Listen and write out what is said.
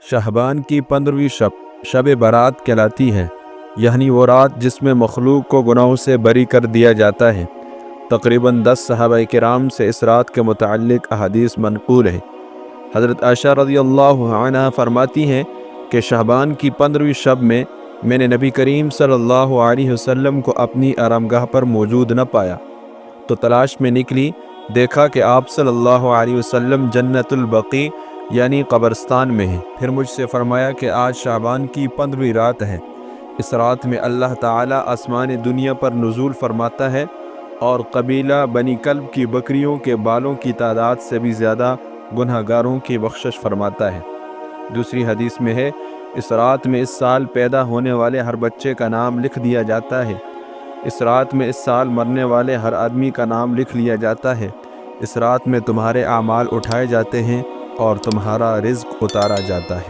शहबान की 15वीं शब बारात कहलाती है, यानी वो रात जिसमें मखलूक को गुनाहों से बरी कर दिया जाता है। तकरीबन 10 सहाबा किराम से इस रात के मुताल्लिक अहादीस मनक़ूल है। हज़रत आयशा रज़ियल्लाहु अन्हा फरमाती हैं कि शहबान की 15वीं शब में मैंने नबी करीम सल्लल्लाहु अलैहि वसल्लम को अपनी आरामगाह पर मौजूद न पाया, तो तलाश में निकली, देखा कि आप सल्लल्लाहु अलैहि वसल्लम जन्नतुल बक़ी यानी कब्रिस्तान में हैं। फिर मुझसे फरमाया कि आज शाबान की 15वीं रात है। इस रात में अल्लाह ताला आसमान दुनिया पर नुज़ूल फरमाता है और कबीला बनी कल्ब की बकरियों के बालों की तादाद से भी ज़्यादा गुनहगारों की बख्शिश फरमाता है। दूसरी हदीस में है, इस रात में इस साल पैदा होने वाले हर बच्चे का नाम लिख दिया जाता है। इस रात में इस साल मरने वाले हर आदमी का नाम लिख लिया जाता है। इस रात में तुम्हारे आमाल उठाए जाते हैं और तुम्हारा रिज़्क उतारा जाता है।